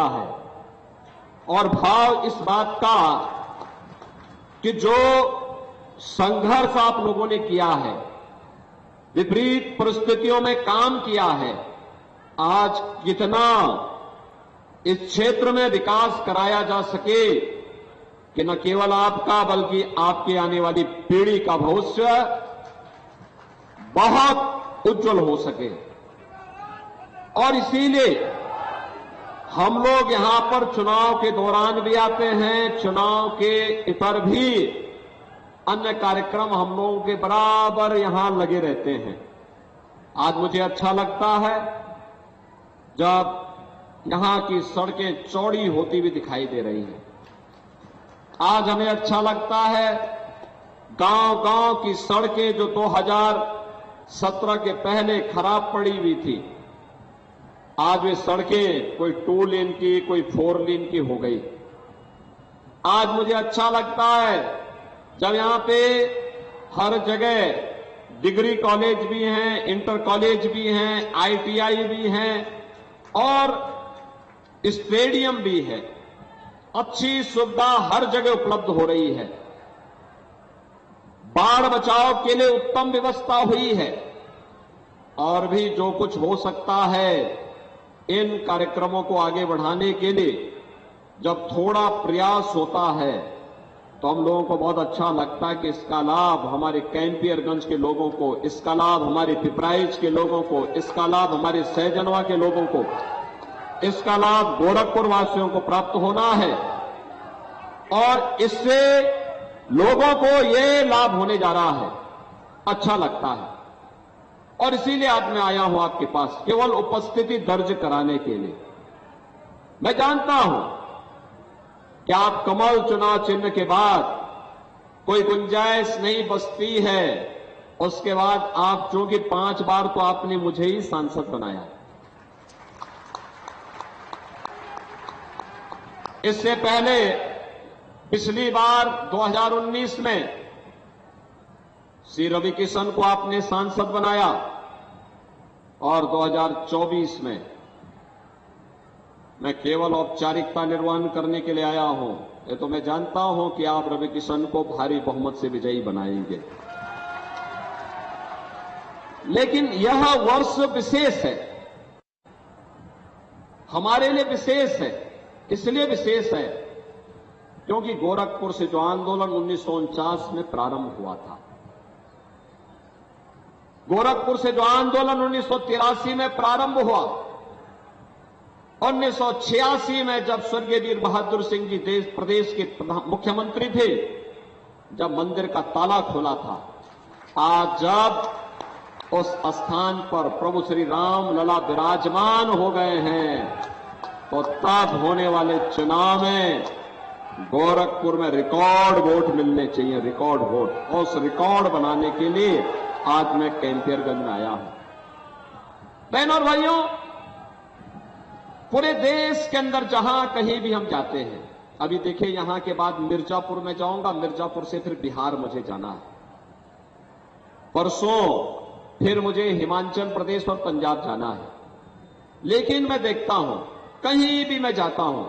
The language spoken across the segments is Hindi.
है और भाव इस बात का कि जो संघर्ष आप लोगों ने किया है, विपरीत परिस्थितियों में काम किया है, आज कितना इस क्षेत्र में विकास कराया जा सके कि न केवल आपका बल्कि आपके आने वाली पीढ़ी का भविष्य बहुत उज्जवल हो सके। और इसीलिए हम लोग यहां पर चुनाव के दौरान भी आते हैं, चुनाव के इतर भी अन्य कार्यक्रम हम लोगों के बराबर यहां लगे रहते हैं। आज मुझे अच्छा लगता है जब यहां की सड़कें चौड़ी होती हुई दिखाई दे रही हैं। आज हमें अच्छा लगता है गांव-गांव की सड़कें जो 2017 के पहले खराब पड़ी हुई थी, आज वे सड़कें कोई 2 लेन की, कोई 4 लेन की हो गई। आज मुझे अच्छा लगता है जब यहां पे हर जगह डिग्री कॉलेज भी हैं, इंटर कॉलेज भी हैं, ITI भी हैं और स्टेडियम भी है। अच्छी सुविधा हर जगह उपलब्ध हो रही है। बाढ़ बचाव के लिए उत्तम व्यवस्था हुई है और भी जो कुछ हो सकता है इन कार्यक्रमों को आगे बढ़ाने के लिए जब थोड़ा प्रयास होता है तो हम लोगों को बहुत अच्छा लगता है कि इसका लाभ हमारे कैंपियरगंज के लोगों को, इसका लाभ हमारे पिपराइच के लोगों को, इसका लाभ हमारे सहजनवा के लोगों को, इसका लाभ गोरखपुर वासियों को प्राप्त होना है और इससे लोगों को ये लाभ होने जा रहा है। अच्छा लगता है और इसीलिए आज मैं आया हूं आपके पास केवल उपस्थिति दर्ज कराने के लिए। मैं जानता हूं कि आप कमल चुनाव चिन्ह के बाद कोई गुंजाइश नहीं बचती है, उसके बाद आप चूंकि 5 बार तो आपने मुझे ही सांसद बनाया। इससे पहले पिछली बार 2019 में श्री रवि किशन को आपने सांसद बनाया और 2024 में मैं केवल औपचारिकता निर्वहन करने के लिए आया हूं। ये तो मैं जानता हूं कि आप रवि किशन को भारी बहुमत से विजयी बनाएंगे, लेकिन यह वर्ष विशेष है, हमारे लिए विशेष है। इसलिए विशेष है क्योंकि गोरखपुर से जो आंदोलन 1949 में प्रारंभ हुआ था, गोरखपुर से जो आंदोलन 1983 में प्रारंभ हुआ, 1986 में जब स्वर्गीय वीर बहादुर सिंह जी प्रदेश के मुख्यमंत्री थे, जब मंदिर का ताला खोला था, आज जब उस स्थान पर प्रभु श्री राम लला विराजमान हो गए हैं, तो तब होने वाले चुनाव में गोरखपुर में रिकॉर्ड वोट मिलने चाहिए, रिकॉर्ड वोट। उस रिकॉर्ड बनाने के लिए आज मैं कैंपियरगंज में आया हूं। बहनों और भाइयों, पूरे देश के अंदर जहां कहीं भी हम जाते हैं, अभी देखिए यहां के बाद मिर्जापुर में जाऊंगा, मिर्जापुर से फिर बिहार मुझे जाना है, परसों फिर मुझे हिमाचल प्रदेश और पंजाब जाना है। लेकिन मैं देखता हूं कहीं भी मैं जाता हूं,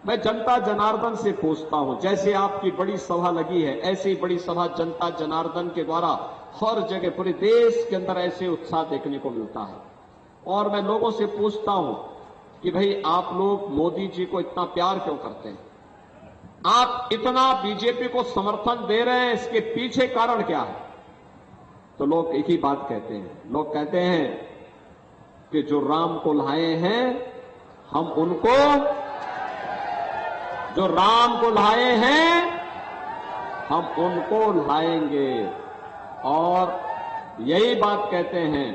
मैं जनता जनार्दन से पूछता हूं, जैसे आपकी बड़ी सभा लगी है ऐसी बड़ी सभा जनता जनार्दन के द्वारा हर जगह पूरे देश के अंदर ऐसे उत्साह देखने को मिलता है। और मैं लोगों से पूछता हूं कि भाई आप लोग मोदी जी को इतना प्यार क्यों करते हैं, आप इतना बीजेपी को समर्थन दे रहे हैं, इसके पीछे कारण क्या है? तो लोग एक ही बात कहते हैं, लोग कहते हैं कि जो राम को लाए हैं हम उनको, जो राम को लाए हैं हम उनको लाएंगे। और यही बात कहते हैं,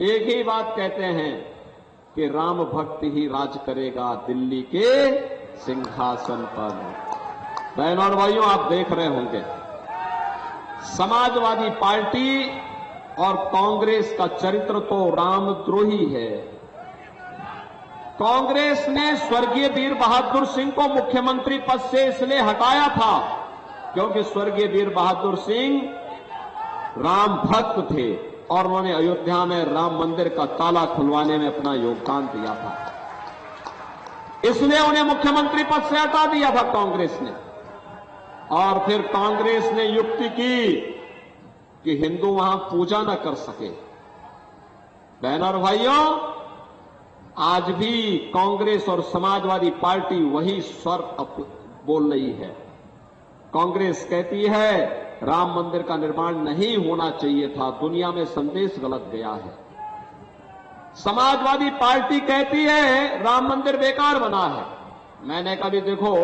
एक ही बात कहते हैं कि राम भक्त ही राज करेगा दिल्ली के सिंहासन पर। बहनों और भाइयों, आप देख रहे होंगे समाजवादी पार्टी और कांग्रेस का चरित्र तो रामद्रोही है। कांग्रेस ने स्वर्गीय वीर बहादुर सिंह को मुख्यमंत्री पद से इसलिए हटाया था क्योंकि स्वर्गीय वीर बहादुर सिंह राम भक्त थे और उन्होंने अयोध्या में राम मंदिर का ताला खुलवाने में अपना योगदान दिया था। इसलिए उन्हें मुख्यमंत्री पद से हटा दिया था कांग्रेस ने। और फिर कांग्रेस ने युक्ति की कि हिंदू वहां पूजा न कर सके। बहनों और भाइयों, आज भी कांग्रेस और समाजवादी पार्टी वही स्वर बोल रही है। कांग्रेस कहती है राम मंदिर का निर्माण नहीं होना चाहिए था, दुनिया में संदेश गलत गया है। समाजवादी पार्टी कहती है राम मंदिर बेकार बना है। मैंने कहा भी देखो,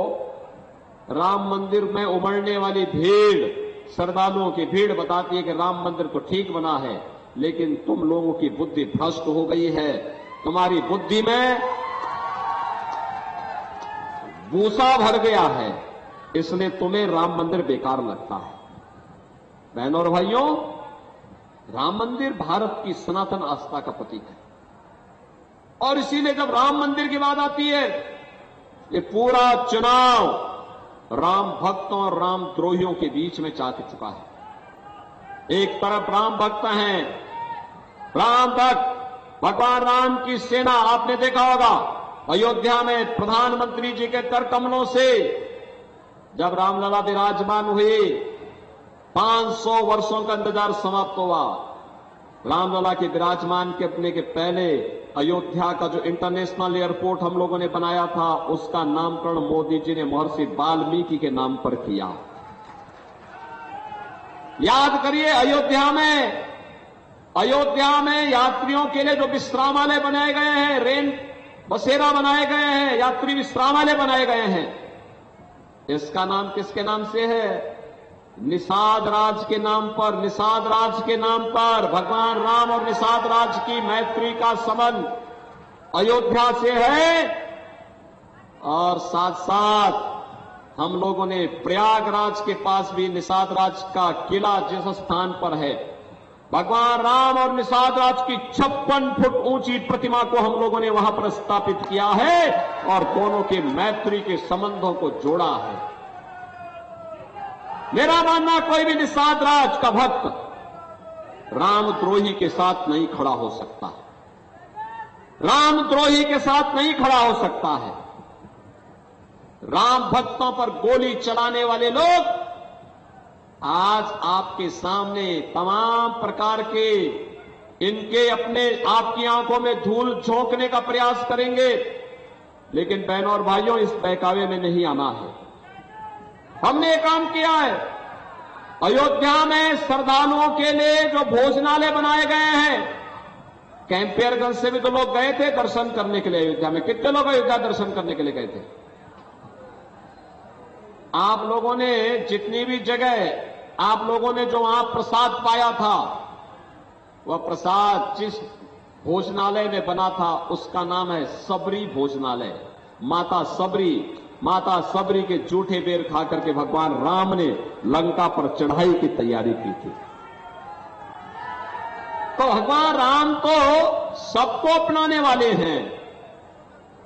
राम मंदिर में उमड़ने वाली भीड़, श्रद्धालुओं की भीड़ बताती है कि राम मंदिर तो ठीक बना है, लेकिन तुम लोगों की बुद्धि भ्रष्ट हो गई है। तुम्हारी बुद्धि में भूसा भर गया है, इसलिए तुम्हें राम मंदिर बेकार लगता है। बहनों और भाइयों, राम मंदिर भारत की सनातन आस्था का प्रतीक है। और इसीलिए जब राम मंदिर की बात आती है, ये पूरा चुनाव राम भक्तों और राम द्रोहियों के बीच में जा चुका है। एक तरफ राम भक्त हैं, राम भक्त भगवान राम की सेना। आपने देखा होगा अयोध्या में प्रधानमंत्री जी के कर कमलों से जब रामलला विराजमान हुए, 500 वर्षों का इंतजार समाप्त हुआ। रामलला के विराजमान करने के पहले अयोध्या का जो इंटरनेशनल एयरपोर्ट हम लोगों ने बनाया था, उसका नामकरण मोदी जी ने महर्षि वाल्मीकि के नाम पर किया। याद करिए, अयोध्या में यात्रियों के लिए जो विश्रामालय बनाए गए हैं, रेन बसेरा बनाए गए हैं, यात्री विश्रामालय बनाए गए हैं, इसका नाम किसके नाम से है? निषाद राज के नाम पर। निषाद राज के नाम पर भगवान राम और निषाद राज की मैत्री का संबंध अयोध्या से है। और साथ साथ हम लोगों ने प्रयागराज के पास भी निषाद राज का किला जिस स्थान पर है, भगवान राम और निषाद राज की 56 फुट ऊंची प्रतिमा को हम लोगों ने वहां पर स्थापित किया है और दोनों के मैत्री के संबंधों को जोड़ा है। मेरा मानना, कोई भी निषाद राज का भक्त रामद्रोही के साथ नहीं खड़ा हो सकता है। रामद्रोही के साथ नहीं खड़ा हो सकता है। राम भक्तों पर गोली चलाने वाले लोग आज आपके सामने तमाम प्रकार के इनके अपने आपकी आंखों में धूल झोंकने का प्रयास करेंगे, लेकिन बहनों और भाइयों, इस बहकावे में नहीं आना है। हमने एक काम किया है, अयोध्या में श्रद्धालुओं के लिए जो भोजनालय बनाए गए हैं, कैंपियरगंज से भी तो लोग गए थे दर्शन करने के लिए। अयोध्या में कितने लोग अयोध्या दर्शन करने के लिए गए थे? आप लोगों ने जितनी भी जगह आप लोगों ने जो वहां प्रसाद पाया था, वह प्रसाद जिस भोजनालय में बना था उसका नाम है सबरी भोजनालय। माता सबरी के जूठे बेर खा करके भगवान राम ने लंका पर चढ़ाई की तैयारी की थी। तो भगवान राम तो सबको अपनाने वाले हैं,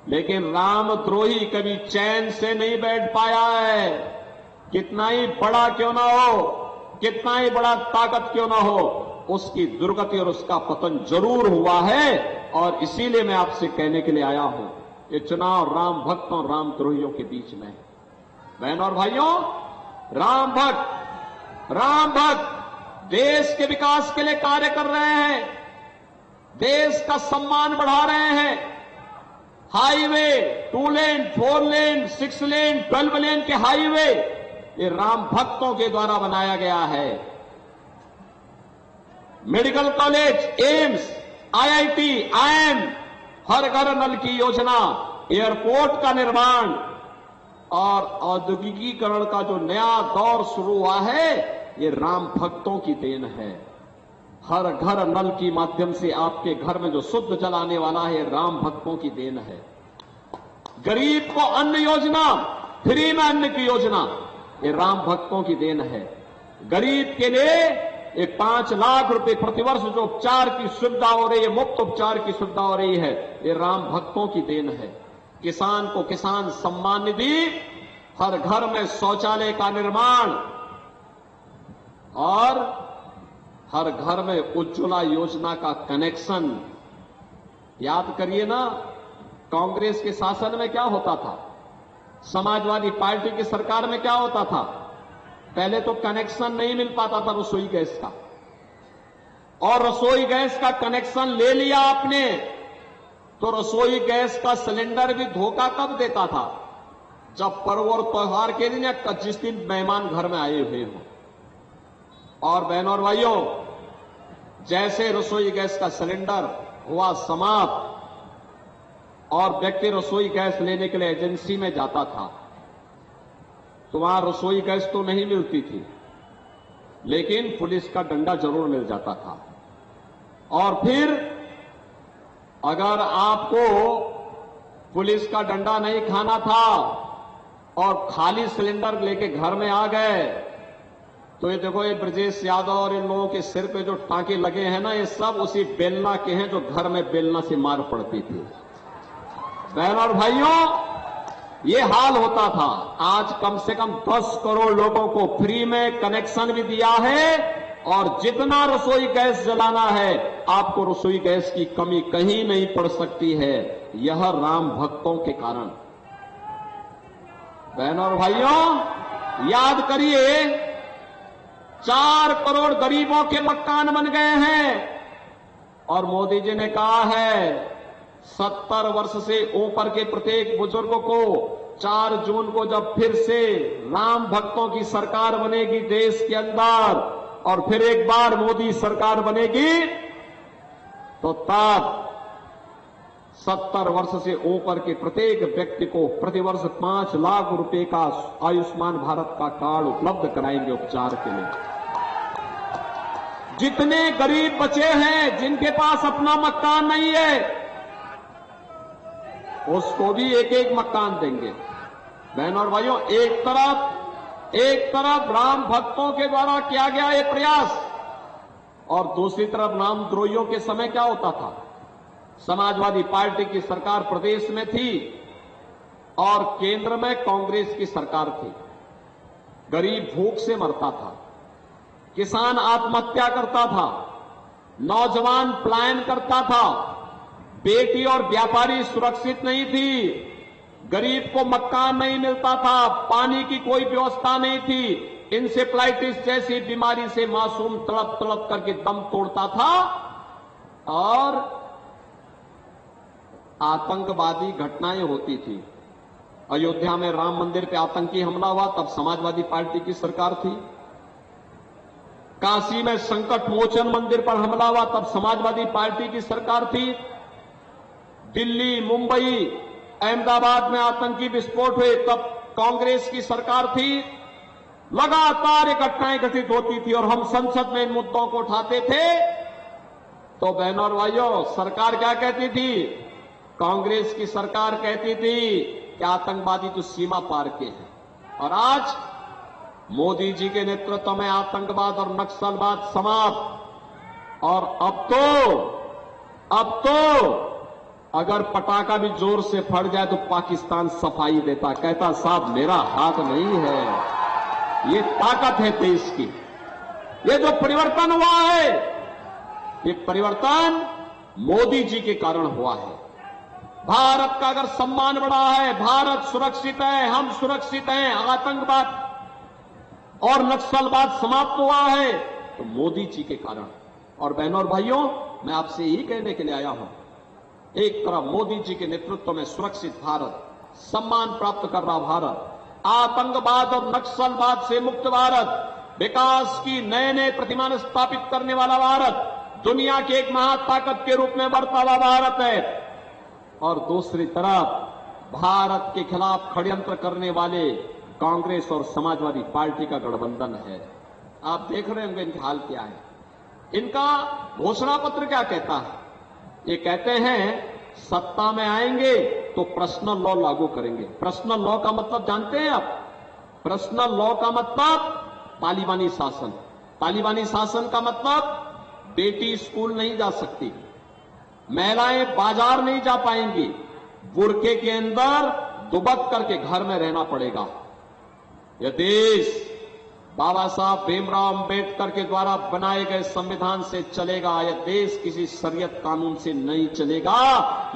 लेकिन रामद्रोही कभी चैन से नहीं बैठ पाया है। कितना ही बड़ा क्यों ना हो, कितना ही बड़ा ताकत क्यों ना हो, उसकी दुर्गति और उसका पतन जरूर हुआ है। और इसीलिए मैं आपसे कहने के लिए आया हूं, ये चुनाव राम भक्तों और रामद्रोहियों के बीच में है। बहनों और भाइयों, राम भक्त देश के विकास के लिए कार्य कर रहे हैं, देश का सम्मान बढ़ा रहे हैं। हाईवे 2 लेन, 4 लेन, 6 लेन, 12 लेन के हाईवे ये राम भक्तों के द्वारा बनाया गया है। Medical college, AIIMS, IIT, IIM, हर घर नल की योजना, एयरपोर्ट का निर्माण और औद्योगिकीकरण का जो नया दौर शुरू हुआ है, ये राम भक्तों की देन है। हर घर नल के माध्यम से आपके घर में जो शुद्ध जल आने वाला है, राम भक्तों की देन है। गरीब को अन्न योजना, फ्री में अन्न की योजना, ये राम भक्तों की देन है। गरीब के लिए ये 5 लाख रुपए प्रतिवर्ष जो उपचार की सुविधा हो रही है, मुफ्त उपचार की सुविधा हो रही है, ये राम भक्तों की देन है। किसान को किसान सम्मान निधि, हर घर में शौचालय का निर्माण और हर घर में उज्ज्वला योजना का कनेक्शन। याद करिए ना, कांग्रेस के शासन में क्या होता था, समाजवादी पार्टी की सरकार में क्या होता था? पहले तो कनेक्शन नहीं मिल पाता था रसोई गैस का, और रसोई गैस का कनेक्शन ले लिया आपने तो रसोई गैस का सिलेंडर भी धोखा कब देता था? जब पर्व और त्योहार के दिन या जिस दिन मेहमान घर में आए हुए हो। और बहनों और भाइयों, जैसे रसोई गैस का सिलेंडर हुआ समाप्त और व्यक्ति रसोई गैस लेने के लिए एजेंसी में जाता था, तो वहां रसोई गैस तो नहीं मिलती थी, लेकिन पुलिस का डंडा जरूर मिल जाता था। और फिर अगर आपको पुलिस का डंडा नहीं खाना था और खाली सिलेंडर लेके घर में आ गए, तो ये देखो, ये ब्रजेश यादव और इन लोगों के सिर पे जो टांके लगे हैं ना, ये सब उसी बेलना के हैं जो घर में बेलना से मार पड़ती थी। बहनों और भाइयों, ये हाल होता था। आज कम से कम 10 करोड़ लोगों को फ्री में कनेक्शन भी दिया है, और जितना रसोई गैस जलाना है, आपको रसोई गैस की कमी कहीं नहीं पड़ सकती है। यह राम भक्तों के कारण। बहनों और भाइयों, याद करिए, 4 करोड़ गरीबों के मकान बन गए हैं, और मोदी जी ने कहा है 70 वर्ष से ऊपर के प्रत्येक बुजुर्ग को 4 जून को जब फिर से राम भक्तों की सरकार बनेगी देश के अंदर, और फिर एक बार मोदी सरकार बनेगी, तो तब 70 वर्ष से ऊपर के प्रत्येक व्यक्ति को प्रतिवर्ष 5 लाख रुपए का आयुष्मान भारत का कार्ड उपलब्ध कराएंगे उपचार के लिए। जितने गरीब बचे हैं, जिनके पास अपना मकान नहीं है, उसको भी एक एक मकान देंगे। बहनों और भाइयों, एक तरफ राम भक्तों के द्वारा किया गया ये प्रयास, और दूसरी तरफ रामद्रोहियों के समय क्या होता था? समाजवादी पार्टी की सरकार प्रदेश में थी और केंद्र में कांग्रेस की सरकार थी। गरीब भूख से मरता था, किसान आत्महत्या करता था, नौजवान पलायन करता था, बेटी और व्यापारी सुरक्षित नहीं थी, गरीब को मकान नहीं मिलता था, पानी की कोई व्यवस्था नहीं थी, इंसेफ्लाइटिस जैसी बीमारी से मासूम तड़प तड़प करके दम तोड़ता था, और आतंकवादी घटनाएं होती थी। अयोध्या में राम मंदिर पे आतंकी हमला हुआ, तब समाजवादी पार्टी की सरकार थी। काशी में संकट मोचन मंदिर पर हमला हुआ, तब समाजवादी पार्टी की सरकार थी। दिल्ली, मुंबई, अहमदाबाद में आतंकी विस्फोट हुए, तब कांग्रेस की सरकार थी। लगातार ये घटनाएं घटित होती थी और हम संसद में इन मुद्दों को उठाते थे। तो बहनों और भाइयों, सरकार क्या कहती थी? कांग्रेस की सरकार कहती थी कि आतंकवादी तो सीमा पार के हैं। और आज मोदी जी के नेतृत्व में आतंकवाद और नक्सलवाद समाप्त। और अब तो अगर पटाखा भी जोर से फट जाए तो पाकिस्तान सफाई देता, कहता साहब मेरा हाथ नहीं है। ये ताकत है देश की। ये जो परिवर्तन हुआ है, ये परिवर्तन मोदी जी के कारण हुआ है। भारत का अगर सम्मान बढ़ा है, भारत सुरक्षित है, हम सुरक्षित हैं, आतंकवाद और नक्सलवाद समाप्त हुआ है, तो मोदी जी के कारण। और बहनों और भाइयों, मैं आपसे यही कहने के लिए आया हूं, एक तरफ मोदी जी के नेतृत्व में सुरक्षित भारत, सम्मान प्राप्त कर रहा भारत, आतंकवाद और नक्सलवाद से मुक्त भारत, विकास की नए नए प्रतिमान स्थापित करने वाला भारत, दुनिया की एक महाताकत के रूप में बढ़ता हुआ भारत है। और दूसरी तरफ भारत के खिलाफ षड्यंत्र करने वाले कांग्रेस और समाजवादी पार्टी का गठबंधन है। आप देख रहे होंगे इनका हाल क्या है। इनका घोषणा पत्र क्या कहता है? ये कहते हैं सत्ता में आएंगे तो पर्सनल लॉ लागू करेंगे। पर्सनल लॉ का मतलब जानते हैं आप? पर्सनल लॉ का मतलब तालिबानी शासन। तालिबानी शासन का मतलब बेटी स्कूल नहीं जा सकती, महिलाएं बाजार नहीं जा पाएंगी, बुर्के के अंदर दुबक करके घर में रहना पड़ेगा। यह देश बाबा साहब भीमराव अंबेडकर के द्वारा बनाए गए संविधान से चलेगा। यह देश किसी शरीयत कानून से नहीं चलेगा।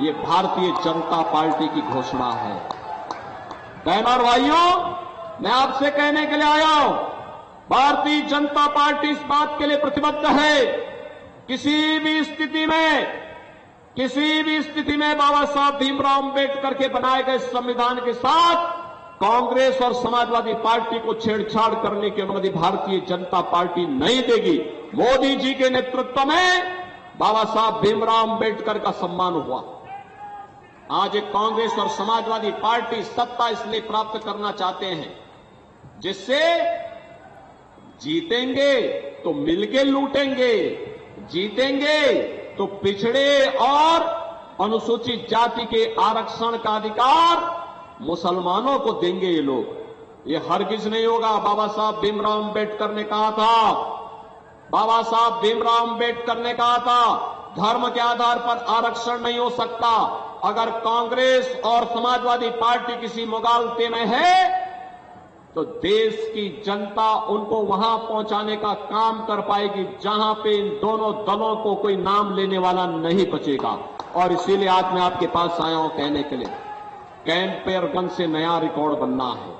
ये भारतीय जनता पार्टी की घोषणा है। बहनों और भाइयों, मैं आपसे कहने के लिए आया हूं, भारतीय जनता पार्टी इस बात के लिए प्रतिबद्ध है, किसी भी स्थिति में बाबा साहब भीमराव अंबेडकर के बनाए गए संविधान के साथ कांग्रेस और समाजवादी पार्टी को छेड़छाड़ करने की अनुमति भारतीय जनता पार्टी नहीं देगी। मोदी जी के नेतृत्व में बाबा साहब भीमराव अंबेडकर का सम्मान हुआ। आज एक कांग्रेस और समाजवादी पार्टी सत्ता इसलिए प्राप्त करना चाहते हैं जिससे जीतेंगे तो मिलके लूटेंगे, जीतेंगे तो पिछड़े और अनुसूचित जाति के आरक्षण का अधिकार मुसलमानों को देंगे ये लोग। ये हरगिज नहीं होगा। बाबा साहब भीमराव अंबेडकर ने कहा था, धर्म के आधार पर आरक्षण नहीं हो सकता। अगर कांग्रेस और समाजवादी पार्टी किसी मुगालते में है तो देश की जनता उनको वहां पहुंचाने का काम कर पाएगी जहां पे इन दोनों दलों को कोई नाम लेने वाला नहीं बचेगा। और इसीलिए आज मैं आपके पास आया हूं कहने के लिए, कैंपेयरगंज से नया रिकॉर्ड बनना है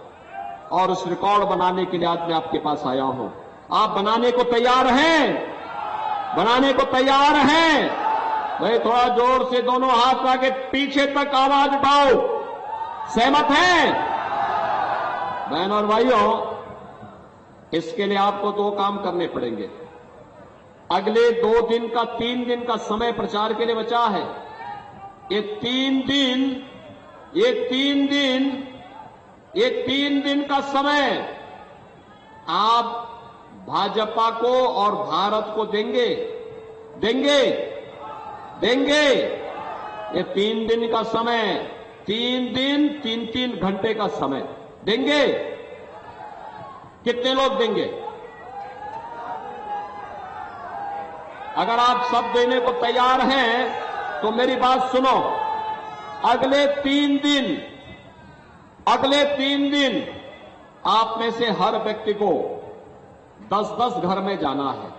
और उस रिकॉर्ड बनाने के लिए आज मैं आपके पास आया हूं। आप बनाने को तैयार हैं? भाई थोड़ा जोर से दोनों हाथ आगे पीछे तक आवाज उठाओ। सहमत हैं? बहनों और भाइयों, इसके लिए आपको 2 काम करने पड़ेंगे। अगले 3 दिन का समय प्रचार के लिए बचा है। ये 3 दिन का समय आप भाजपा को और भारत को देंगे। ये 3 दिन का समय, 3 दिन 3 घंटे का समय देंगे। कितने लोग देंगे? अगर आप सब देने को तैयार हैं तो मेरी बात सुनो। अगले 3 दिन आप में से हर व्यक्ति को 10-10 घर में जाना है।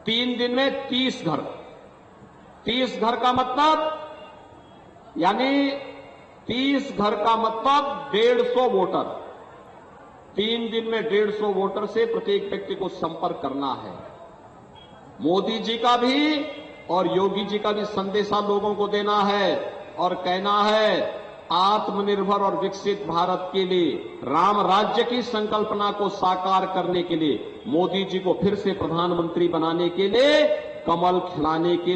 3 दिन में 30 घर। 30 घर का मतलब यानी 30 घर का मतलब 150 वोटर। 3 दिन में 150 वोटर से प्रत्येक व्यक्ति को संपर्क करना है। मोदी जी का भी और योगी जी का भी संदेशा लोगों को देना है और कहना है आत्मनिर्भर और विकसित भारत के लिए, राम राज्य की संकल्पना को साकार करने के लिए, मोदी जी को फिर से प्रधानमंत्री बनाने के लिए, कमल खिलाने के